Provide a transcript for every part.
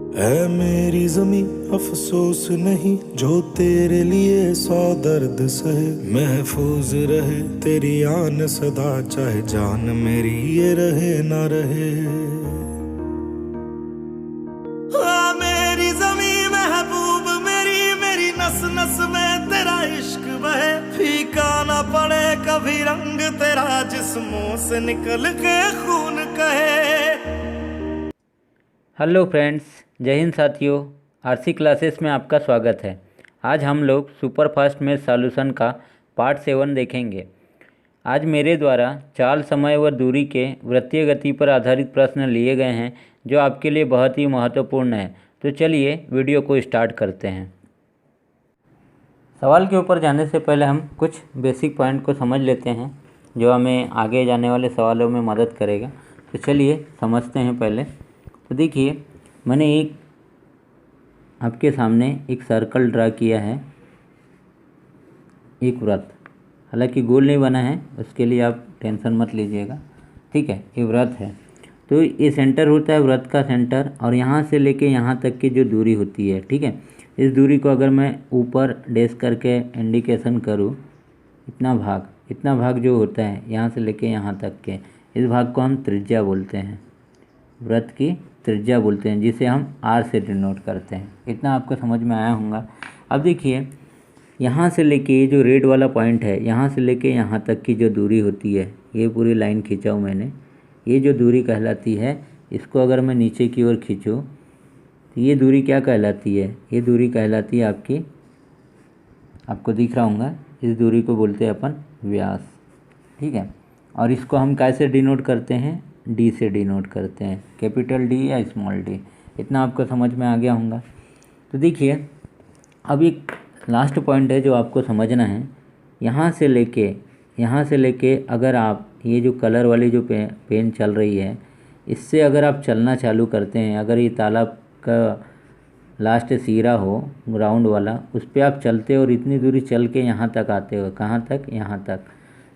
ऐ मेरी ज़मीं अफसोस नहीं जो तेरे लिए 100 दर्द सहे। महफूज रहे तेरी आन सदा, चाहे जान मेरी ये रहे ना रहे। मेरी ज़मीं महबूब मेरी, मेरी नस नस में तेरा इश्क बहे। फीका ना पड़े कभी रंग तेरा, जिस्मों से निकल के खून कहे। हेलो फ्रेंड्स, जय हिंद साथियों। आरसी क्लासेस में आपका स्वागत है। आज हम लोग सुपर फास्ट मैथ सॉल्यूशन का पार्ट 7 देखेंगे। आज मेरे द्वारा चाल, समय व दूरी के वृत्तीय गति पर आधारित प्रश्न लिए गए हैं जो आपके लिए बहुत ही महत्वपूर्ण है। तो चलिए वीडियो को स्टार्ट करते हैं। सवाल के ऊपर जाने से पहले हम कुछ बेसिक पॉइंट को समझ लेते हैं जो हमें आगे जाने वाले सवालों में मदद करेगा। तो चलिए समझते हैं पहले। तो देखिए, मैंने आपके सामने एक सर्कल ड्रा किया है, एक वृत्त। हालांकि गोल नहीं बना है, उसके लिए आप टेंशन मत लीजिएगा, ठीक है। ये वृत्त है, तो ये सेंटर होता है वृत्त का सेंटर, और यहाँ से लेके यहाँ तक की जो दूरी होती है, ठीक है। इस दूरी को अगर मैं ऊपर डैश करके इंडिकेशन करूँ, इतना भाग जो होता है यहाँ से लेके यहाँ तक के, इस भाग को हम त्रिज्या बोलते हैं, वृत्त की त्रिज्या बोलते हैं, जिसे हम आर से डिनोट करते हैं। इतना आपको समझ में आया होगा। अब देखिए, यहाँ से लेके ये जो रेड वाला पॉइंट है, यहाँ से लेके यहाँ तक की जो दूरी होती है, ये पूरी लाइन खींचा हूँ मैंने। ये जो दूरी कहलाती है, इसको अगर मैं नीचे की ओर खींचूँ तो ये दूरी क्या कहलाती है? ये दूरी कहलाती है आपकी, आपको दिख रहा होगा, इस दूरी को बोलते हैं अपन व्यास, ठीक है। और इसको हम कैसे डिनोट करते हैं? डी से डिनोट करते हैं, कैपिटल डी या स्मॉल डी। इतना आपको समझ में आ गया होगा। तो देखिए, अब एक लास्ट पॉइंट है जो आपको समझना है। यहाँ से लेके अगर आप ये जो कलर वाली जो पेन चल रही है, इससे अगर आप चलना चालू करते हैं, अगर ये तालाब का लास्ट सिरा हो ग्राउंड वाला, उस पर आप चलते हो और इतनी दूरी चल के यहाँ तक आते हो, कहाँ तक? यहाँ तक।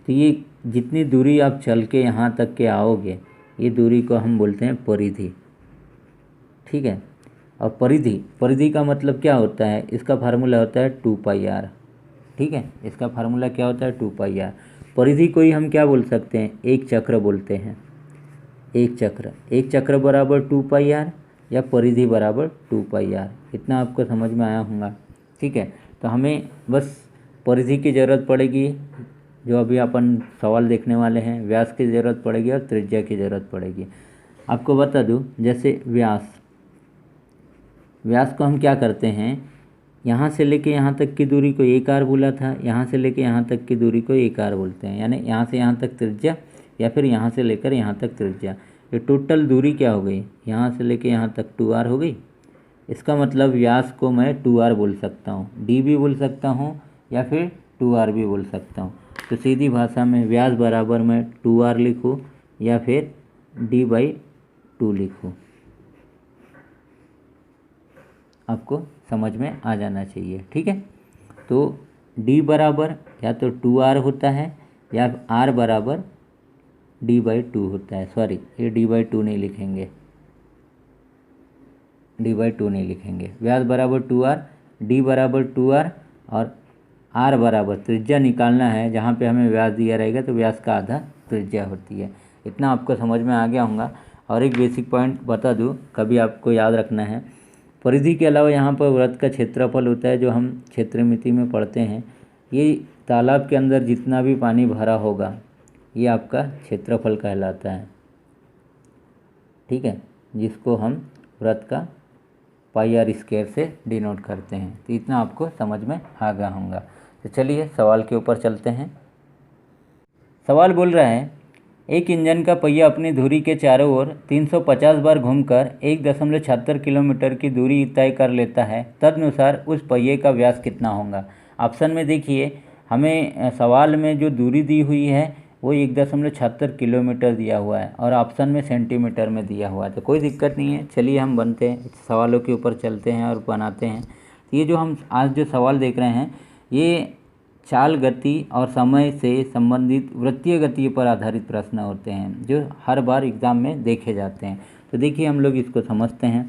तो ये जितनी दूरी आप चल के यहाँ तक के आओगे, ये दूरी को हम बोलते हैं परिधि, ठीक है। और परिधि का मतलब क्या होता है? इसका फार्मूला होता है 2πr, ठीक है। इसका फार्मूला क्या होता है? 2πr। परिधि को ही हम क्या बोल सकते हैं? एक चक्र बोलते हैं। एक चक्र बराबर 2πr या परिधि बराबर 2πr। इतना आपको समझ में आया होगा, ठीक है। तो हमें बस परिधि की ज़रूरत पड़ेगी, जो अभी अपन सवाल देखने वाले हैं। व्यास की ज़रूरत पड़ेगी और त्रिज्या की ज़रूरत पड़ेगी। आपको बता दूं, जैसे व्यास को हम क्या करते हैं? यहाँ से लेके यहाँ तक की दूरी को एक आर बोला था, यहाँ से लेके यहाँ तक की दूरी को एक आर बोलते हैं, यानी यहाँ से यहाँ तक त्रिज्या या फिर यहाँ से लेकर यहाँ तक त्रिज्या। ये टोटल दूरी क्या हो गई? यहाँ से लेके यहाँ तक 2r हो गई। इसका मतलब व्यास को मैं 2r बोल सकता हूँ, डी भी बोल सकता हूँ या फिर 2r भी बोल सकता हूँ। तो सीधी भाषा में व्यास बराबर मैं 2r लिखूँ या फिर d/2 लिखूँ। आपको समझ में आ जाना चाहिए, ठीक है। तो d बराबर या तो 2r होता है या r बराबर d/2 होता है। सॉरी, ये d/2 नहीं लिखेंगे, व्यास बराबर 2r, d बराबर 2r और r बराबर त्रिज्या निकालना है। जहाँ पे हमें व्यास दिया रहेगा तो व्यास का आधा त्रिज्या होती है। इतना आपको समझ में आ गया होगा। और एक बेसिक पॉइंट बता दूँ, कभी आपको याद रखना है, परिधि के अलावा यहाँ पर वृत्त का क्षेत्रफल होता है, जो हम क्षेत्रमिति में पढ़ते हैं। ये तालाब के अंदर जितना भी पानी भरा होगा, ये आपका क्षेत्रफल कहलाता है, ठीक है, जिसको हम वृत्त का πr² से डिनोट करते हैं। तो इतना आपको समझ में आ गया होगा। तो चलिए सवाल के ऊपर चलते हैं। सवाल बोल रहा है, एक इंजन का पहिया अपनी धुरी के चारों ओर 350 बार घूमकर 1.76 किलोमीटर की दूरी तय कर लेता है। तदनुसार उस पहिए का व्यास कितना होगा? ऑप्शन में देखिए, हमें सवाल में जो दूरी दी हुई है वो 1.76 किलोमीटर दिया हुआ है और ऑप्शन में सेंटीमीटर में दिया हुआ है। तो कोई दिक्कत नहीं है, चलिए हम बनते हैं सवालों के ऊपर चलते हैं और बनाते हैं। ये जो हम आज जो सवाल देख रहे हैं, ये चाल, गति और समय से संबंधित वृत्तीय गति पर आधारित प्रश्न होते हैं जो हर बार एग्ज़ाम में देखे जाते हैं। तो देखिए, हम लोग इसको समझते हैं।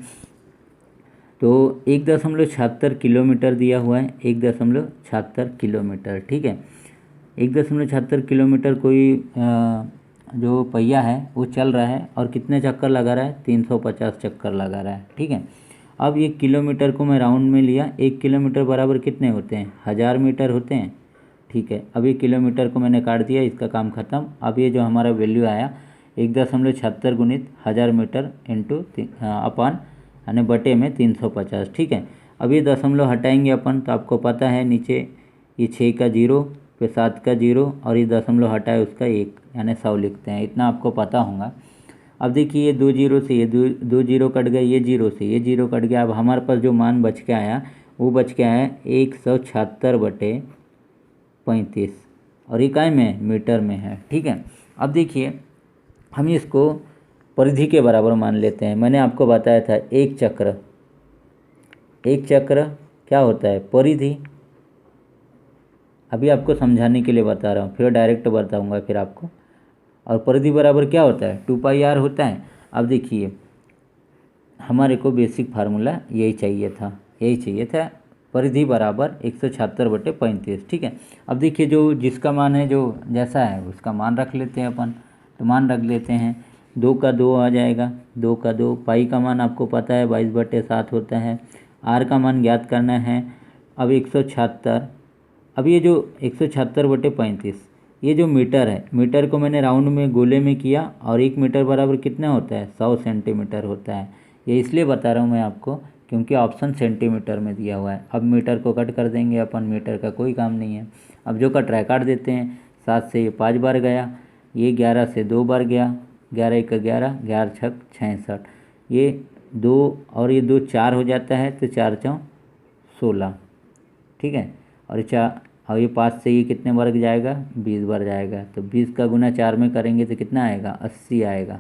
तो 1.76 किलोमीटर दिया हुआ है, 1.76 किलोमीटर, ठीक है। 1.76 किलोमीटर कोई जो पहिया है वो चल रहा है और कितने चक्कर लगा रहा है, 350 चक्कर लगा रहा है, ठीक है। अब ये किलोमीटर को मैं राउंड में लिया, 1 किलोमीटर बराबर कितने होते हैं, 1000 मीटर होते हैं, ठीक है। अब ये किलोमीटर को मैंने काट दिया, इसका काम ख़त्म। अब ये जो हमारा वैल्यू आया 1.76 गुणित 1000 मीटर इंटू अपन यानी बटे में 350, ठीक है। अब ये दशमलव हटाएंगे अपन, तो आपको पता है नीचे ये 6 का 0 फिर 7 का 0 और ये दशमलव हटाए उसका 1 यानी 100 लिखते हैं, इतना आपको पता होगा। अब देखिए ये 2 जीरो से ये दो जीरो कट गए, ये जीरो से ये जीरो कट गया। अब हमारे पास जो मान बच के आया वो बच के आया 176/35 और इकाई में मीटर में है, ठीक है। अब देखिए हम इसको परिधि के बराबर मान लेते हैं। मैंने आपको बताया था एक चक्र क्या होता है, परिधि। अभी आपको समझाने के लिए बता रहा हूँ, फिर डायरेक्ट बताऊँगा फिर आपको। और परिधि बराबर क्या होता है, 2πr होता है। अब देखिए हमारे को बेसिक फार्मूला यही चाहिए था, परिधि बराबर 176/35, ठीक है। अब देखिए जो जिसका मान है जो जैसा है उसका मान रख लेते हैं अपन, तो मान रख लेते हैं 2 का 2 आ जाएगा, 2 का 2। पाई का मान आपको पता है 22/7 होता है। आर का मान ज्ञात करना है। अब 176, अब ये जो 176/35 ये जो मीटर है, मीटर को मैंने राउंड में गोले में किया और 1 मीटर बराबर कितना होता है, 100 सेंटीमीटर होता है। ये इसलिए बता रहा हूँ मैं आपको क्योंकि ऑप्शन सेंटीमीटर में दिया हुआ है। अब मीटर को कट कर देंगे अपन, मीटर का कोई काम नहीं है। अब जो कट रहा है काट देते हैं। 7 से ये 5 बार गया, ये 11 से 2 बार गया, 11 1 11, 11 6 66, ये 2 और ये 2 4 हो जाता है, तो 4 4 16, ठीक है। और ये 5 से ये कितने बार जाएगा, 20 बार जाएगा। तो 20 का गुना 4 में करेंगे तो कितना आएगा, 80 आएगा।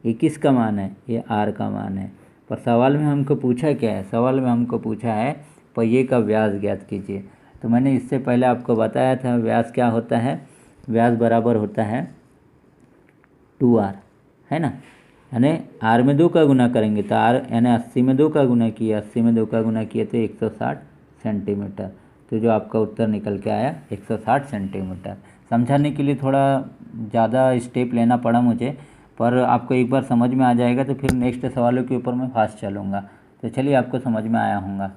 ये किसका मान है, ये आर का मान है। पर सवाल में हमको पूछा क्या है, सवाल में हमको पूछा है पहिए का व्यास ज्ञात कीजिए। तो मैंने इससे पहले आपको बताया था व्यास क्या होता है, व्यास बराबर होता है 2r, है ना। यानी आर में 2 का गुना करेंगे तो आर यानी 80 में 2 का गुना किया, 80 में 2 का गुना किए तो 160 सेंटीमीटर। तो जो आपका उत्तर निकल के आया 160 सेंटीमीटर। समझाने के लिए थोड़ा ज़्यादा स्टेप लेना पड़ा मुझे, पर आपको एक बार समझ में आ जाएगा तो फिर नेक्स्ट सवालों के ऊपर मैं फास्ट चलूँगा। तो चलिए आपको समझ में आया होगा।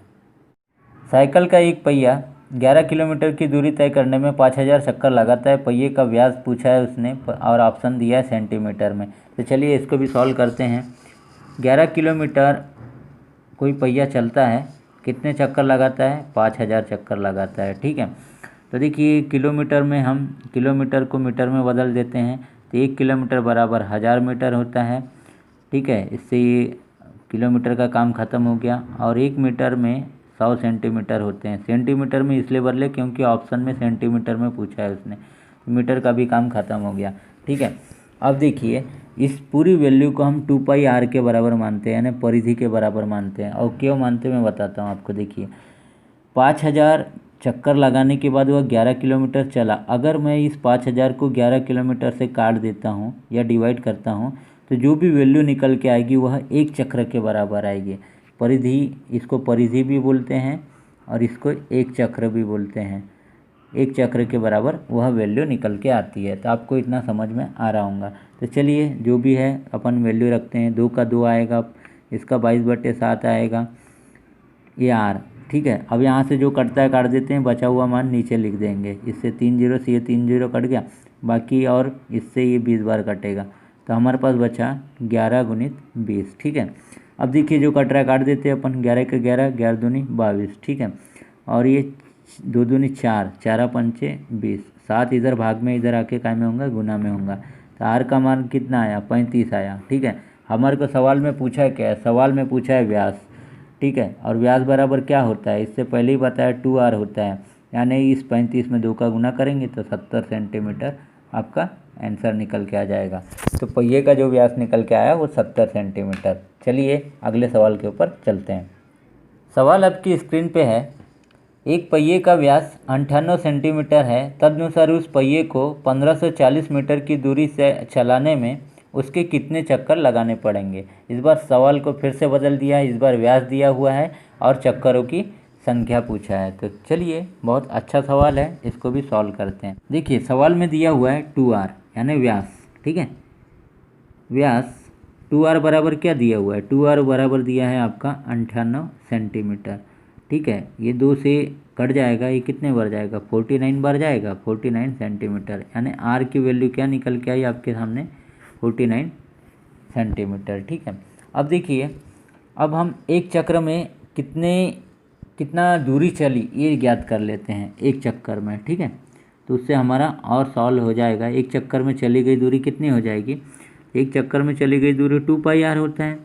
साइकिल का एक पहिया 11 किलोमीटर की दूरी तय करने में 5000 चक्कर लगाता है। पहिए का व्यास पूछा है उसने और ऑप्शन दिया है सेंटीमीटर में। तो चलिए इसको भी सॉल्व करते हैं। 11 किलोमीटर कोई पहिया चलता है, कितने चक्कर लगाता है, 5000 चक्कर लगाता है, ठीक है। तो देखिए किलोमीटर में हम किलोमीटर को मीटर में बदल देते हैं तो 1 किलोमीटर बराबर 1000 मीटर होता है, ठीक है। इससे ये किलोमीटर का काम ख़त्म हो गया। और 1 मीटर में 100 सेंटीमीटर होते हैं। सेंटीमीटर में इसलिए बदले क्योंकि ऑप्शन में सेंटीमीटर में पूछा है उसने, मीटर का भी काम ख़त्म हो गया, ठीक है। अब देखिए इस पूरी वैल्यू को हम 2πr के बराबर मानते हैं, यानी परिधि के बराबर मानते हैं। और क्यों मानते हैं मैं बताता हूँ आपको। देखिए 5000 चक्कर लगाने के बाद वह 11 किलोमीटर चला। अगर मैं इस 5000 को 11 किलोमीटर से काट देता हूँ या डिवाइड करता हूँ तो जो भी वैल्यू निकल के आएगी वह 1 चक्र के बराबर आएगी। परिधि, इसको परिधि भी बोलते हैं और इसको 1 चक्र भी बोलते हैं। 1 चक्र के बराबर वह वैल्यू निकल के आती है। तो आपको इतना समझ में आ रहा होगा। तो चलिए जो भी है अपन वैल्यू रखते हैं। 2 का 2 आएगा, इसका 22/7 आएगा, ये आर, ठीक है। अब यहाँ से जो कटता है काट देते हैं, बचा हुआ मान नीचे लिख देंगे। इससे 3 0 से ये 3 0 कट गया, बाकी और इससे ये 20 बार कटेगा। तो हमारे पास बचा 11 गुणित 20, ठीक है। अब देखिए जो कट रहा है काट देते हैं अपन। 11 का 11, 11 दूनी 22, ठीक है। और ये 2 दूनी 4, 4 पंचे 20, 7 इधर भाग में इधर आके काय में होगा, गुना में होगा। तो आर का मान कितना आया, 35 आया, ठीक है। हमारे को सवाल में पूछा है क्या है, सवाल में पूछा है व्यास, ठीक है। और व्यास बराबर क्या होता है, इससे पहले ही बताया 2r होता है। यानी इस 35 में 2 का गुना करेंगे तो 70 सेंटीमीटर आपका आंसर निकल के आ जाएगा। तो पहिए का जो व्यास निकल के आया वो 70 सेंटीमीटर। चलिए अगले सवाल के ऊपर चलते हैं। सवाल आपकी स्क्रीन पे है। एक पहिए का व्यास 58 सेंटीमीटर है। तदनुसार उस पहिए को 1540 मीटर की दूरी से चलाने में उसके कितने चक्कर लगाने पड़ेंगे। इस बार सवाल को फिर से बदल दिया है, इस बार व्यास दिया हुआ है और चक्करों की संख्या पूछा है। तो चलिए, बहुत अच्छा सवाल है, इसको भी सॉल्व करते हैं। देखिए सवाल में दिया हुआ है 2r यानी व्यास, ठीक है। व्यास 2r बराबर क्या दिया हुआ है, 2r बराबर दिया है आपका 58 सेंटीमीटर, ठीक है। ये 2 से कट जाएगा, ये कितने बार जाएगा, 49 बार जाएगा, 49 सेंटीमीटर, यानी r की वैल्यू क्या निकल के आई आपके सामने, 49 सेंटीमीटर, ठीक है। अब देखिए, अब हम एक चक्र में कितना दूरी चली ये ज्ञात कर लेते हैं एक चक्कर में, ठीक है। तो उससे हमारा और सॉल्व हो जाएगा। एक चक्कर में चली गई दूरी कितनी हो जाएगी, एक चक्कर में चली गई दूरी 2πr होता है।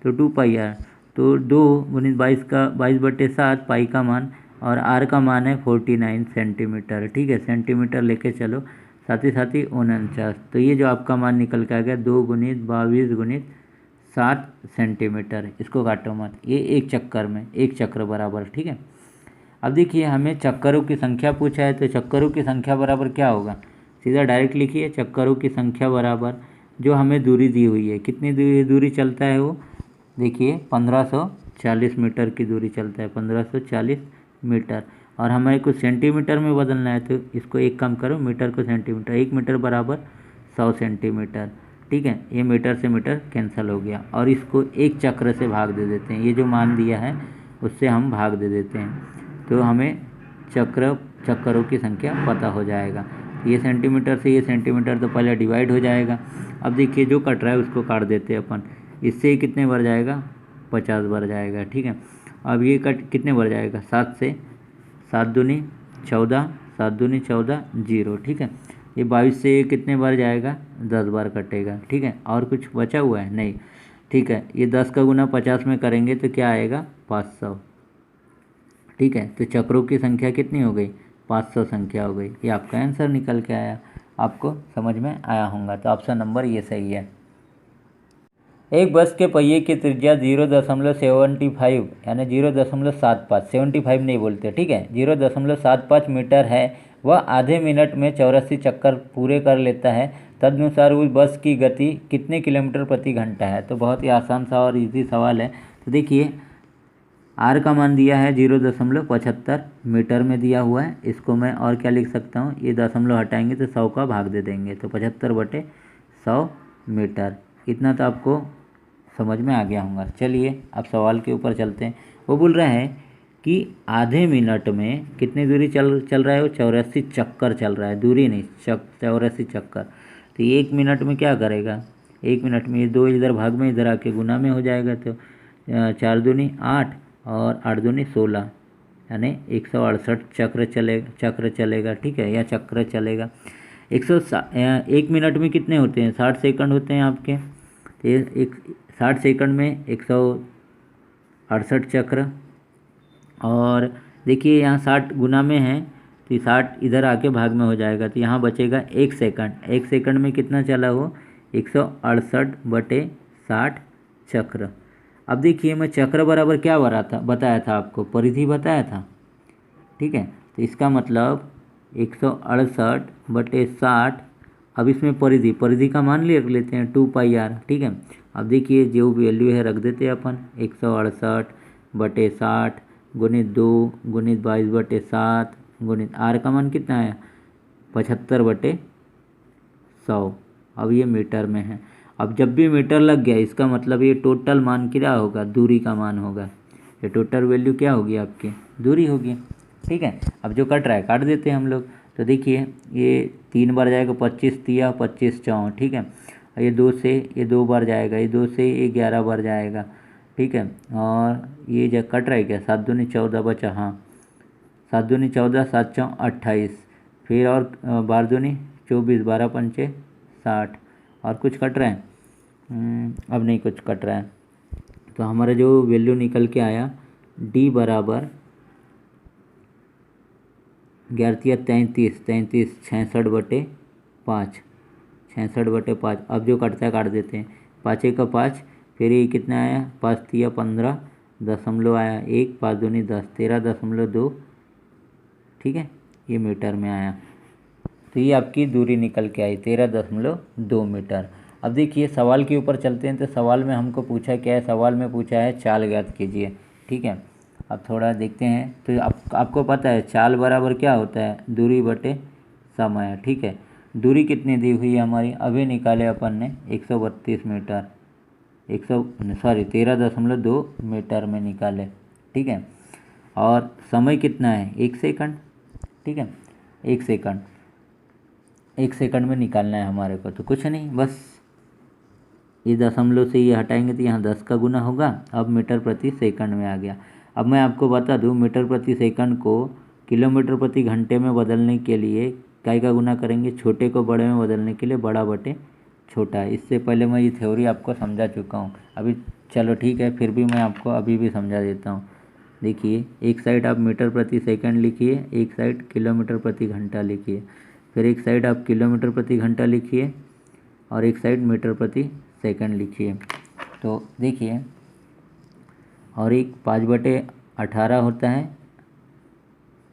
तो 2πr, तो 2 गुणित 22 का 22/7 पाई का मान, और r का मान है 49 सेंटीमीटर, ठीक है। सेंटीमीटर लेके चलो, साथ ही 49। तो ये जो आपका मान निकल के आ गया 2 गुणित 22 गुणित 7 सेंटीमीटर। इसको काटो मत, ये एक चक्कर में, एक चक्र बराबर, ठीक है। अब देखिए हमें चक्करों की संख्या पूछा है, तो चक्करों की संख्या बराबर क्या होगा, सीधा डायरेक्ट लिखिए, चक्करों की संख्या बराबर जो हमें दूरी दी हुई है, कितनी दूरी चलता है वो, देखिए 1540 मीटर की दूरी चलता है, 1540 मीटर। और हमें कुछ सेंटीमीटर में बदलना है, तो इसको एक कम करो, मीटर को सेंटीमीटर, 1 मीटर बराबर 100 सेंटीमीटर, ठीक है। ये मीटर से मीटर कैंसिल हो गया, और इसको एक चक्र से भाग दे देते हैं, ये जो मान दिया है उससे हम भाग दे देते हैं, तो हमें चक्करों की संख्या पता हो जाएगा। ये सेंटीमीटर से ये सेंटीमीटर तो पहले डिवाइड हो जाएगा। अब देखिए जो कट रहा है उसको काट देते हैं अपन, इससे कितने बार जाएगा, 50 बार जाएगा, ठीक है। अब ये कट कितने बार जाएगा, 7 से, 7 दूनी 14, 7 दूनी 14, 0, ठीक है। ये 22 से कितने बार जाएगा, 10 बार कटेगा, ठीक है। और कुछ बचा हुआ है नहीं, ठीक है। ये 10 का गुना 50 में करेंगे तो क्या आएगा, 500, ठीक है। तो चक्रों की संख्या कितनी हो गई, 500 संख्या हो गई। ये आपका आंसर निकल के आया, आपको समझ में आया होगा। तो ऑप्शन नंबर ये सही है। एक बस के पहिए की त्रिज्या 0.75 यानी 0.75, 75 नहीं बोलते, ठीक है, 0.75 मीटर है। वह आधे मिनट में 84 चक्कर पूरे कर लेता है। तदनुसार उस बस की गति कितने किलोमीटर प्रति घंटा है। तो बहुत ही आसान सा और इजी सवाल है। तो देखिए r का मान दिया है 0.75 मीटर में दिया हुआ है। इसको मैं और क्या लिख सकता हूँ, ये दशमलव हटाएंगे तो 100 का भाग दे देंगे, तो 75/100 मीटर। इतना तो आपको समझ में आ गया होगा। चलिए अब सवाल के ऊपर चलते हैं। वो बोल रहे हैं कि आधे मिनट में कितनी दूरी चल रहा है, वो 84 चक्कर चल रहा है, दूरी नहीं, 84 चक्कर। तो 1 मिनट में क्या करेगा, 1 मिनट में ये 2 इधर भाग में इधर आके गुना में हो जाएगा, तो 4 दूनी 8 और 8 दूनी 16 यानी 168 चक्र चलेगा, ठीक है, या चक्र चलेगा। 1 मिनट में कितने होते हैं, 60 सेकंड होते हैं आपके। तो 60 सेकंड में 168 चक्र, और देखिए यहाँ 60 गुना में है, तो 60 इधर आके भाग में हो जाएगा, तो यहाँ बचेगा 1 सेकंड। 1 सेकंड में कितना चला हो, 168/60 चक्र। अब देखिए मैं चक्र बराबर क्या बताया था आपको, परिधि बताया था, ठीक है। तो इसका मतलब 168/60, अब इसमें परिधि का मान ले लेते हैं 2πr, ठीक है। अब देखिए जो वैल्यू है रख देते हैं अपन, 168/60 गुणित 2 गुणित 22/7 गुणित r का मान कितना है, 75/100। अब ये मीटर में है। अब जब भी मीटर लग गया इसका मतलब ये टोटल मान क्या होगा, दूरी का मान होगा। ये टोटल वैल्यू क्या होगी आपकी, दूरी होगी, ठीक है। अब जो कट रहा है काट देते हैं हम लोग। तो देखिए ये 3 बार जाएगा, 25 तिया 25 चौं, ठीक है। ये 2 से ये 2 बार जाएगा, ये 2 से ये 11 बार जाएगा, ठीक है। और ये जो कट रहा है क्या, 7 दूनी 14 बचा, हाँ 7 दूनी 14, 7 चौं 28, फिर और 12 दूनी 24, 12 पंचे 60। और कुछ कट रहा है, अब नहीं कुछ कट रहा है। तो हमारा जो वैल्यू निकल के आया d बराबर 11×33 66/5, 66/5। अब जो कटता है काट देते हैं, 5 का 5, फिर ये कितना आया, 5 तिया 15, दशमलव आया 1, 5 दूनी 10, 13.2, ठीक है, ये मीटर में आया। तो ये आपकी दूरी निकल के आई 13.2 मीटर। अब देखिए सवाल के ऊपर चलते हैं। तो सवाल में हमको पूछा क्या है, सवाल में पूछा है चाल ज्ञात कीजिए, ठीक है। अब थोड़ा देखते हैं। तो आपको पता है चाल बराबर क्या होता है, दूरी बटे समय, ठीक है। दूरी कितनी दी हुई है हमारी, अभी निकाले अपन ने 132 मीटर, 13.2 मीटर में निकाले, ठीक है। और समय कितना है, 1 सेकंड, ठीक है। 1 सेकंड, 1 सेकंड में निकालना है हमारे को। तो कुछ नहीं, बस ये दशमलव से ये हटाएंगे तो यहाँ 10 का गुना होगा। अब मीटर प्रति सेकंड में आ गया। अब मैं आपको बता दूँ, मीटर प्रति सेकंड को किलोमीटर प्रति घंटे में बदलने के लिए क्या का गुना करेंगे, छोटे को बड़े में बदलने के लिए बड़ा बटे छोटा। इससे पहले मैं ये थ्योरी आपको समझा चुका हूँ। अभी चलो ठीक है, फिर भी मैं आपको अभी भी समझा देता हूँ। देखिए एक साइड आप मीटर प्रति सेकंड लिखिए, एक साइड किलोमीटर प्रति घंटा लिखिए, फिर एक साइड आप किलोमीटर प्रति घंटा लिखिए और एक साइड मीटर प्रति सेकंड लिखिए। तो देखिए, और एक 5/18 होता है,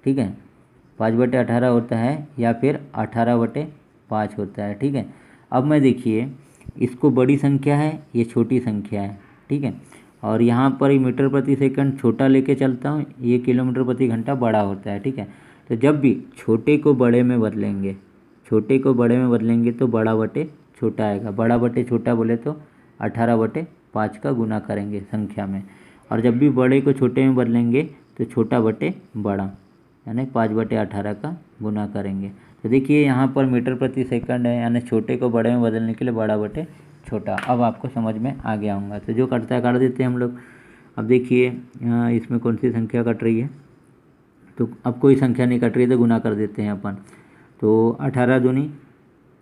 ठीक है। 5/18 होता है या फिर 18/5 होता है, ठीक है। अब मैं देखिए, इसको बड़ी संख्या है, ये छोटी संख्या है, ठीक है। और यहाँ पर ही मीटर प्रति सेकंड छोटा लेके चलता हूँ, ये किलोमीटर प्रति घंटा बड़ा होता है, ठीक है। तो जब भी छोटे को बड़े में बदलेंगे, छोटे को बड़े में बदलेंगे तो बड़ा बटे छोटा आएगा। बड़ा बटे छोटा बोले तो 18/5 का गुना करेंगे संख्या में। और जब भी बड़े को छोटे में बदलेंगे तो छोटा बटे बड़ा, यानी 5/18 का गुना करेंगे। तो देखिए यहाँ पर मीटर प्रति सेकंड है, यानी छोटे को बड़े में बदलने के लिए बड़ा बटे छोटा। अब आपको समझ में आ गया होगा। तो जो कटता है काट देते हैं हम लोग। अब देखिए इसमें कौन सी संख्या कट रही है, तो अब कोई संख्या नहीं कट रही है तो गुना कर देते हैं अपन। तो 18 दूनी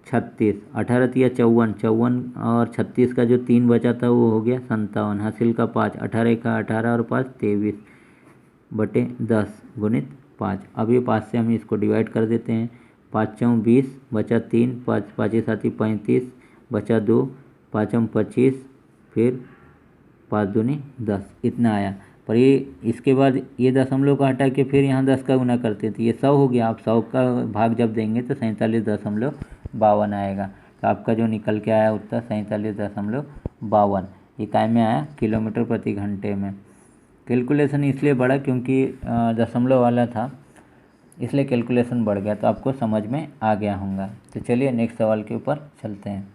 36, 18 तिया 54, 54 और 36 का जो 3 बचा था वो हो गया 57, हासिल का 5, 18 का 18 और 5 23/10 गुणित 5। अब ये 5 से हम इसको डिवाइड कर देते हैं। 5 चौं 20, बचा 3, 5 5 साथी 35, बचा 2, 5 25, फिर 5 दूनी 10, इतना आया। पर ये इसके बाद ये दशमलव का हटा के फिर यहाँ 10 का गुना करते थे, ये 100 हो गया। आप 100 का भाग जब देंगे तो 47.52 आएगा। तो आपका जो निकल के आया उत्तर 47.52, ये काय में आया, किलोमीटर प्रति घंटे में। कैलकुलेशन इसलिए बढ़ा क्योंकि दशमलव वाला था, इसलिए कैलकुलेशन बढ़ गया। तो आपको समझ में आ गया होगा। तो चलिए नेक्स्ट सवाल के ऊपर चलते हैं।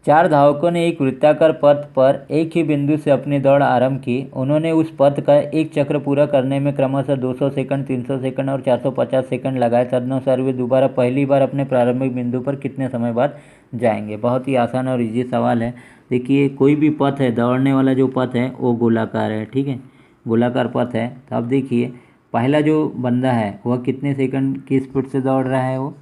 4 धावकों ने एक वृत्ताकार पथ पर एक ही बिंदु से अपनी दौड़ आरंभ की। उन्होंने उस पथ का एक चक्र पूरा करने में क्रमशः 200 सेकंड, 300 सेकंड और 450 सेकंड लगाए। तदनुसार वे दोबारा पहली बार अपने प्रारंभिक बिंदु पर कितने समय बाद जाएंगे। बहुत ही आसान और इजी सवाल है। देखिए कोई भी पथ है, दौड़ने वाला जो पथ है वो गोलाकार है, ठीक है, गोलाकार पथ है। तो अब देखिए पहला जो बंदा है वह कितने सेकंड की स्पीड से दौड़ रहा है, वो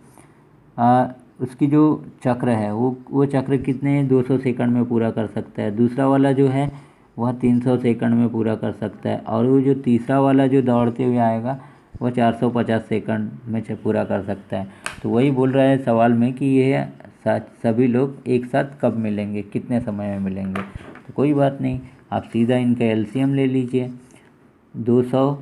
उसकी जो चक्र है वो चक्र कितने 200 सेकंड में पूरा कर सकता है। दूसरा वाला जो है वह 300 सेकंड में पूरा कर सकता है। और वो जो तीसरा वाला जो दौड़ते हुए आएगा वह 450 सेकंड में पूरा कर सकता है। तो वही बोल रहा है सवाल में कि ये सभी लोग एक साथ कब मिलेंगे, कितने समय में मिलेंगे। तो कोई बात नहीं, आप सीधा इनका एलसीएम ले लीजिए, 200,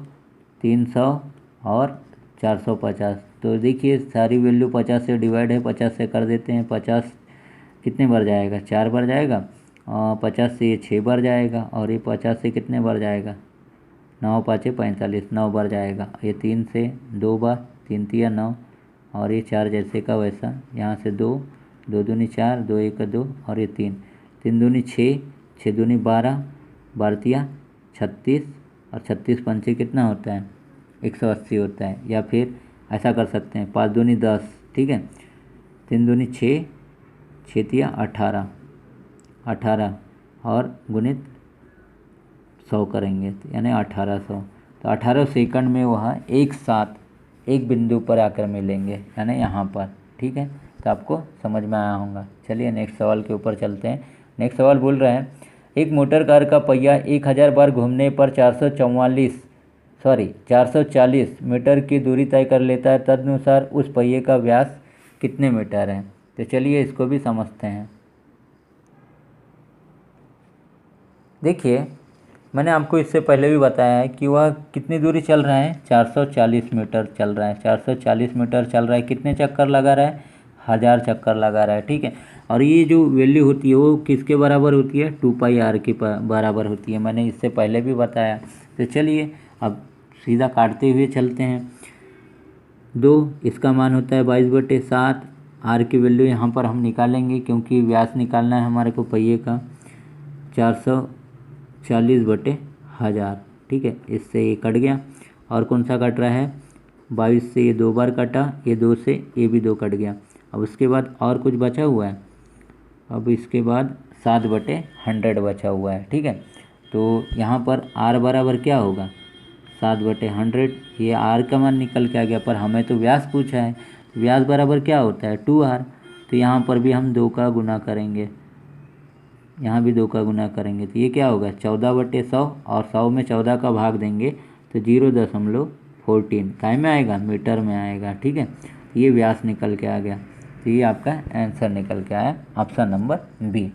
300 और 450। तो देखिए सारी वैल्यू 50 से डिवाइड है, 50 से कर देते हैं। 50 कितने बार जाएगा, 4 बार जाएगा। 50 से ये 6 बार जाएगा और ये 50 से कितने बार जाएगा, 9 5 45, 9 बार जाएगा। ये 3 से 2 बार, 3 तिया 9 और ये 4 जैसे का वैसा। यहाँ से 2, 2 दूनी 4, 2 1 2 और ये 3, 3 दूनी 6, 6 दूनी 12, 12 तिया 36 और 36 पंचे कितना होता है, 180 होता है। या फिर ऐसा कर सकते हैं 5 दूनी 10, ठीक है, 3 दूनी 6, 6 तिया 18, 18 और गुणित 100 करेंगे यानी 1800। तो 18 सेकंड में वह एक साथ एक बिंदु पर आकर मिलेंगे, यानी यहाँ पर, ठीक है। तो आपको समझ में आया होगा। चलिए नेक्स्ट सवाल के ऊपर चलते हैं। नेक्स्ट सवाल बोल रहा है, एक मोटर कार का पहिया 1000 बार घूमने पर 440 मीटर की दूरी तय कर लेता है। तदनुसार उस पहिए का व्यास कितने मीटर है। तो चलिए इसको भी समझते हैं। देखिए मैंने आपको इससे पहले भी बताया है कि वह कितनी दूरी चल रहा है, 440 मीटर चल रहा है। 440 मीटर चल रहा है, कितने चक्कर लगा रहा है, 1000 चक्कर लगा रहा है, ठीक है। और ये जो वैल्यू होती है वो किसके बराबर होती है, 2πr के बराबर होती है, मैंने इससे पहले भी बताया। तो चलिए अब सीधा काटते हुए चलते हैं। 2 इसका मान होता है 22/7। आर की वैल्यू यहाँ पर हम निकालेंगे क्योंकि व्यास निकालना है हमारे को पहिए का, 440/1000, ठीक है। इससे ये कट गया। और कौन सा कट रहा है, 22 से ये 2 बार कटा, ये 2 से ये भी 2 कट गया। अब उसके बाद और कुछ बचा हुआ है, अब इसके बाद 7/100 बचा हुआ है, ठीक है। तो यहाँ पर आर बराबर क्या होगा, 7/100। ये आर का मान निकल के आ गया, पर हमें तो व्यास पूछा है, व्यास बराबर क्या होता है, 2r। तो यहाँ पर भी हम 2 का गुना करेंगे, यहाँ भी 2 का गुना करेंगे, तो ये क्या होगा 14/100, और 100 में 14 का भाग देंगे तो 0.14 काय में आएगा, मीटर में आएगा, ठीक है। ये व्यास निकल के आ गया, तो ये आपका आंसर निकल के आया, ऑप्शन नंबर बी।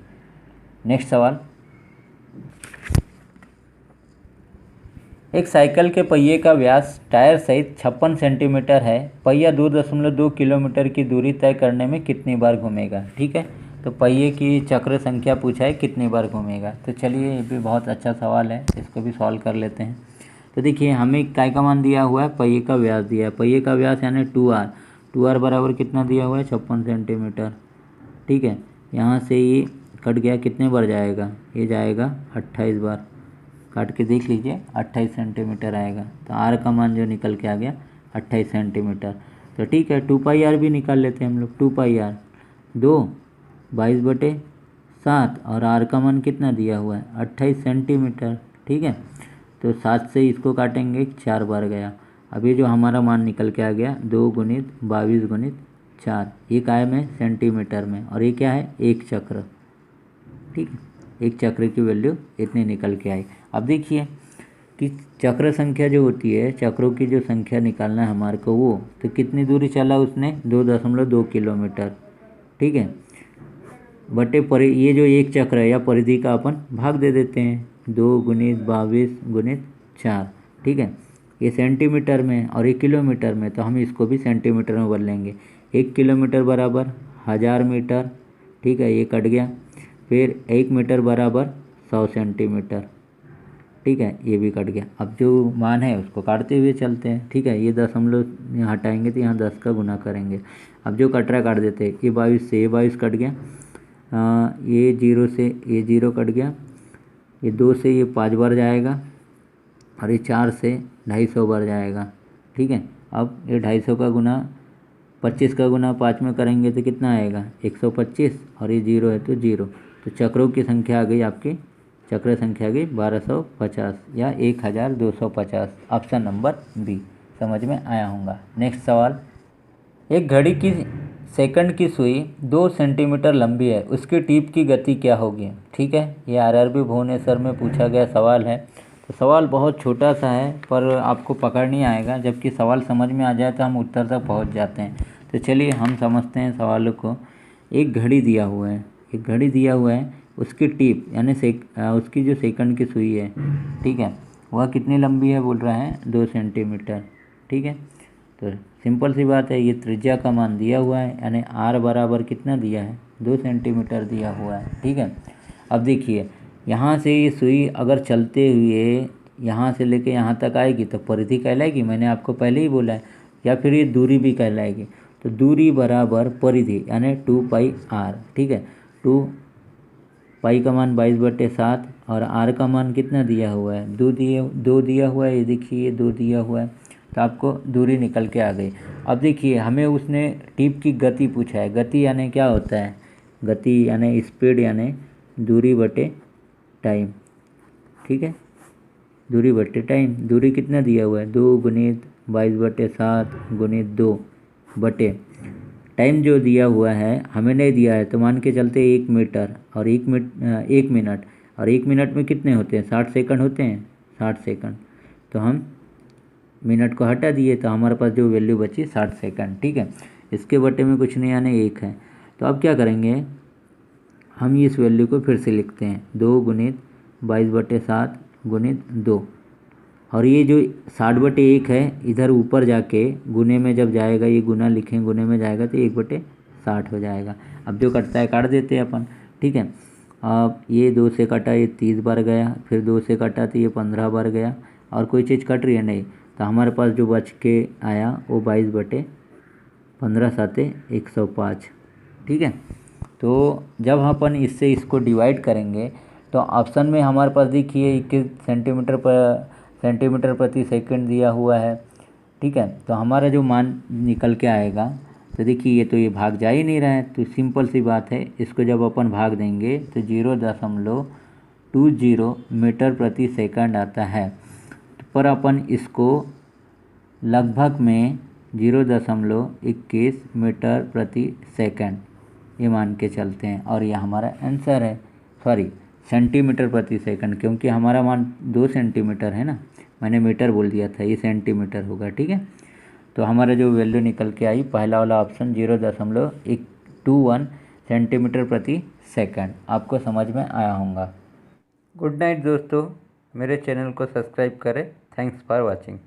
नेक्स्ट सवाल, एक साइकिल के पहिए का व्यास टायर सहित 56 सेंटीमीटर है। पहिया 2.2 किलोमीटर की दूरी तय करने में कितनी बार घूमेगा, ठीक है। तो पहिए की चक्र संख्या पूछा है, कितनी बार घूमेगा। तो चलिए ये भी बहुत अच्छा सवाल है, इसको भी सॉल्व कर लेते हैं। तो देखिए हमें काय का मान दिया हुआ है, पहिए का व्यास दिया है, पहिए का व्यास यानी 2r। 2r बराबर कितना दिया हुआ है, 56 सेंटीमीटर, ठीक है। यहाँ से ये कट गया, कितने बार जाएगा, ये जाएगा 28 बार, काट के देख लीजिए 28 सेंटीमीटर आएगा। तो आर का मान जो निकल के आ गया 28 सेंटीमीटर। तो ठीक है 2πr भी निकाल लेते हैं हम लोग। 2πr 22/7 और आर का मान कितना दिया हुआ है 28 सेंटीमीटर, ठीक है। तो 7 से इसको काटेंगे, 4 बार गया। अब ये जो हमारा मान निकल के आ गया 2 × 22 × 4, ये काय में सेंटीमीटर में, और ये क्या है एक चक्र, ठीक है। एक चक्र की वैल्यू इतनी निकल के आई। अब देखिए कि चक्र संख्या जो होती है, चक्रों की जो संख्या निकालना है हमारे को, वो तो कितनी दूरी चला उसने 2.2 किलोमीटर, ठीक है। बटे ये जो एक चक्र है या परिधि का अपन भाग दे देते हैं, 2 × 22 × 4, ठीक है। ये सेंटीमीटर में और ये किलोमीटर में, तो हम इसको भी सेंटीमीटर में बदलेंगे। 1 किलोमीटर बराबर 1000 मीटर, ठीक है, ये कट गया। फिर 1 मीटर बराबर 100 सेंटीमीटर, ठीक है, ये भी कट गया। अब जो मान है उसको काटते हुए चलते हैं, ठीक है। ये 10 हम लोग यहाँ हटाएंगे तो यहाँ 10 का गुना करेंगे। अब जो कट रहा काट देते हैं, ये 22 से ये 22 कट गया, ये 0 से ये 0 कट गया, ये 2 से ये 5 बार जाएगा, और ये 4 से 250 बार जाएगा, ठीक है। अब ये 250 का गुना 25 का गुना 5 में करेंगे तो कितना आएगा 125, और ये 0 है तो 0। तो चक्रों की संख्या आ गई आपकी, चक्र संख्या आ गई 1250 या 1250, ऑप्शन नंबर बी समझ में आया होगा। नेक्स्ट सवाल, एक घड़ी की सेकंड की सुई 2 सेंटीमीटर लंबी है, उसकी टीप की गति क्या होगी, ठीक है। ये आरआरबी भुवनेश्वर में पूछा गया सवाल है। तो सवाल बहुत छोटा सा है पर आपको पकड़ नहीं आएगा, जबकि सवाल समझ में आ जाए तो हम उत्तर तक पहुंच जाते हैं। तो चलिए हम समझते हैं सवालों को। एक घड़ी दिया हुआ है, एक घड़ी दिया हुआ है, उसकी टीप यानी उसकी जो सेकंड की सुई है, ठीक है, वह कितनी लंबी है बोल रहा है 2 सेंटीमीटर, ठीक है। तो सिंपल सी बात है, ये त्रिज्या का मान दिया हुआ है, यानी आर बराबर कितना दिया है 2 सेंटीमीटर दिया हुआ है, ठीक है। अब देखिए यहाँ से ये सुई अगर चलते हुए यहाँ से लेके यहाँ तक आएगी तो परिधि कहलाएगी, मैंने आपको पहले ही बोला है, या फिर ये दूरी भी कहलाएगी। तो दूरी बराबर परिधि यानी 2πr, ठीक है। 2π का मान 22/7 और r का मान कितना दिया हुआ है 2 दिया हुआ है, ये देखिए 2 दिया हुआ है, तो आपको दूरी निकल के आ गई। अब देखिए हमें उसने टीप की गति पूछा है, गति यानी क्या होता है, गति यानी स्पीड यानी दूरी बटे टाइम, ठीक है, दूरी बटे टाइम। दूरी कितना दिया हुआ है 2 × 22/7 × 2 बटे टाइम जो दिया हुआ है हमें नहीं दिया है, तो मान के चलते 1 मीटर और 1 मिनट, और 1 मिनट में कितने होते हैं 60 सेकंड होते हैं, 60 सेकंड। तो हम मिनट को हटा दिए तो हमारे पास जो वैल्यू बची 60 सेकंड, ठीक है। इसके बटे में कुछ नहीं आने 1 है। तो अब क्या करेंगे, हम इस वैल्यू को फिर से लिखते हैं 2 × 22/7 × 2, और ये जो 60/1 है इधर ऊपर जाके गुने में जब जाएगा, ये गुना लिखें गुने में जाएगा तो 1/60 60 हो जाएगा। अब जो कटता है काट देते हैं अपन, ठीक है। अब ये 2 से कटा, ये 30 बार गया, फिर 2 से कटा तो ये 15 बार गया, और कोई चीज़ कट रही है नहीं, तो हमारे पास जो बच के आया वो 22/15 साते 105, ठीक है। तो जब अपन इससे इसको डिवाइड करेंगे तो ऑप्शन में हमारे पास देखिए 21 सेंटीमीटर प्रति सेकंड दिया हुआ है, ठीक है। तो हमारा जो मान निकल के आएगा, तो देखिए ये तो ये भाग जा ही नहीं रहा है, तो सिंपल सी बात है, इसको जब अपन भाग देंगे तो 0.20 मीटर प्रति सेकंड आता है। पर अपन इसको लगभग में 0.21 मीटर प्रति सेकंड ये मान के चलते हैं, और ये हमारा आंसर है। सॉरी, सेंटीमीटर प्रति सेकंड, क्योंकि हमारा मान 2 सेंटीमीटर है ना, मैंने मीटर बोल दिया था, ये सेंटीमीटर होगा, ठीक है। तो हमारा जो वैल्यू निकल के आई, पहला वाला ऑप्शन 0.21 सेंटीमीटर प्रति सेकंड। आपको समझ में आया होगा। गुड नाइट दोस्तों, मेरे चैनल को सब्सक्राइब करें। Thanks for watching.